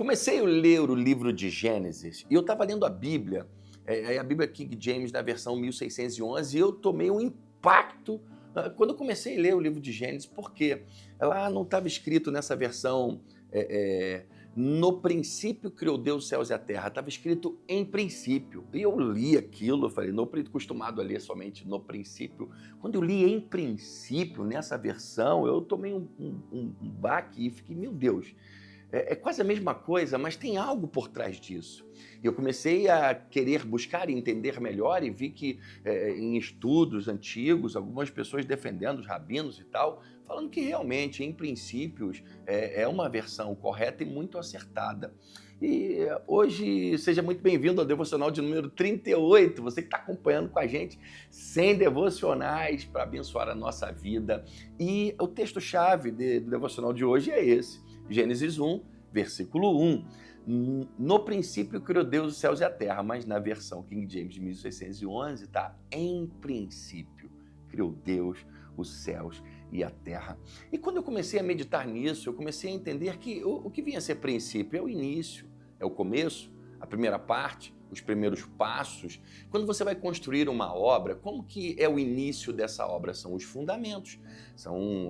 Comecei a ler o livro de Gênesis e eu estava lendo a Bíblia, a Bíblia King James na versão 1611, e eu tomei um impacto quando eu comecei a ler o livro de Gênesis, porque lá não estava escrito nessa versão no princípio criou Deus os céus e a terra, estava escrito em princípio. E eu li aquilo, eu falei, não acostumado a ler somente no princípio. Quando eu li em princípio, nessa versão, eu tomei um baque e fiquei, meu Deus, é quase a mesma coisa, mas tem algo por trás disso. E eu comecei a querer buscar e entender melhor e vi que em estudos antigos, algumas pessoas defendendo os rabinos e tal, falando que realmente, em princípios, é uma versão correta e muito acertada. E hoje, seja muito bem-vindo ao Devocional de número 38, você que está acompanhando com a gente 100 devocionais para abençoar a nossa vida. E o texto-chave do Devocional de hoje é esse, Gênesis 1, versículo 1. No princípio criou Deus os céus e a terra, mas na versão King James de 1611 está em princípio criou Deus os céus e a terra. E quando eu comecei a meditar nisso, eu comecei a entender que o que vinha a ser princípio é o início, é o começo, a primeira parte, os primeiros passos. Quando você vai construir uma obra, como que é o início dessa obra? São os fundamentos.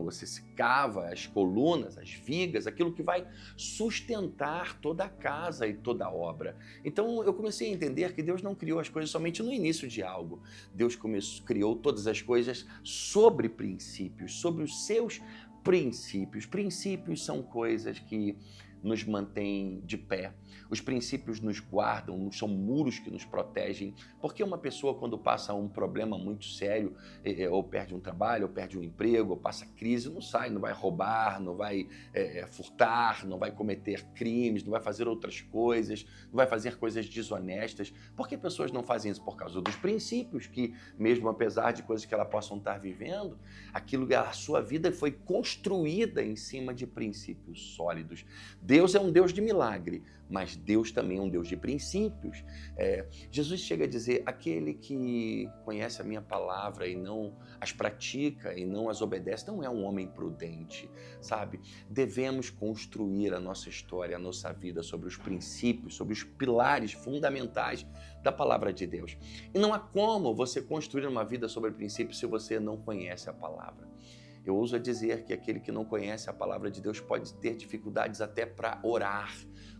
Você se cava as colunas, as vigas, aquilo que vai sustentar toda a casa e toda a obra. Então eu comecei a entender que Deus não criou as coisas somente no início de algo. Deus criou todas as coisas sobre princípios, sobre os seus princípios. Princípios são coisas que nos mantêm de pé. Os princípios nos guardam, são muros que nos protegem. Porque uma pessoa, quando passa um problema muito sério, ou perde um trabalho, ou perde um emprego, ou passa crise, não sai, não vai roubar, não vai furtar, não vai cometer crimes, não vai fazer outras coisas, não vai fazer coisas desonestas. Por que pessoas não fazem isso? Por causa dos princípios, que mesmo apesar de coisas que elas possam estar vivendo, a sua vida foi construída em cima de princípios sólidos. Deus é um Deus de milagre, mas Deus também é um Deus de princípios. Jesus chega a dizer, aquele que conhece a minha palavra e não as pratica e não as obedece, não é um homem prudente, sabe? Devemos construir a nossa história, a nossa vida sobre os princípios, sobre os pilares fundamentais da palavra de Deus. E não há como você construir uma vida sobre princípios se você não conhece a palavra. Eu ouso dizer que aquele que não conhece a palavra de Deus pode ter dificuldades até para orar.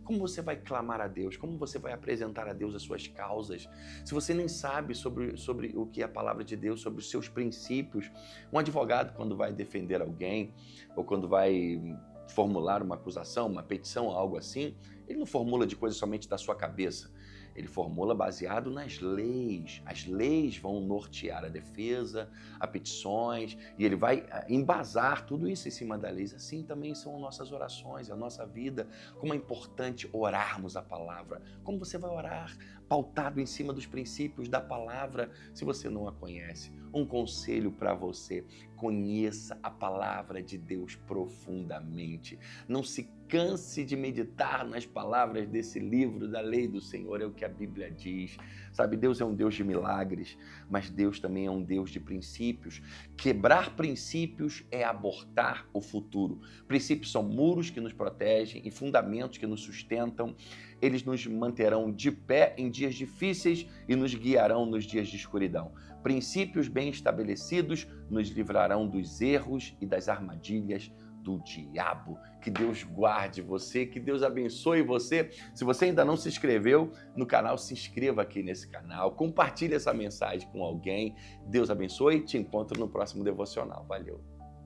Como você vai clamar a Deus? Como você vai apresentar a Deus as suas causas? Se você nem sabe sobre o que é a palavra de Deus, sobre os seus princípios. Um advogado, quando vai defender alguém, ou quando vai formular uma acusação, uma petição, algo assim, ele não formula de coisas somente da sua cabeça. Ele formula baseado nas leis. As leis vão nortear a defesa, a petições, e ele vai embasar tudo isso em cima da lei. Assim também são nossas orações, a nossa vida. Como é importante orarmos a palavra. Como você vai orar pautado em cima dos princípios da palavra se você não a conhece? Um conselho para você: conheça a palavra de Deus profundamente. Não se canse de meditar nas palavras desse livro da lei do Senhor, é o que a Bíblia diz. Sabe, Deus é um Deus de milagres, mas Deus também é um Deus de princípios. Quebrar princípios é abortar o futuro. Princípios são muros que nos protegem e fundamentos que nos sustentam. Eles nos manterão de pé em dias difíceis e nos guiarão nos dias de escuridão. Princípios bem estabelecidos nos livrarão dos erros e das armadilhas do diabo. Que Deus guarde você, que Deus abençoe você. Se você ainda não se inscreveu no canal, se inscreva aqui nesse canal, compartilhe essa mensagem com alguém. Deus abençoe e te encontro no próximo devocional. Valeu!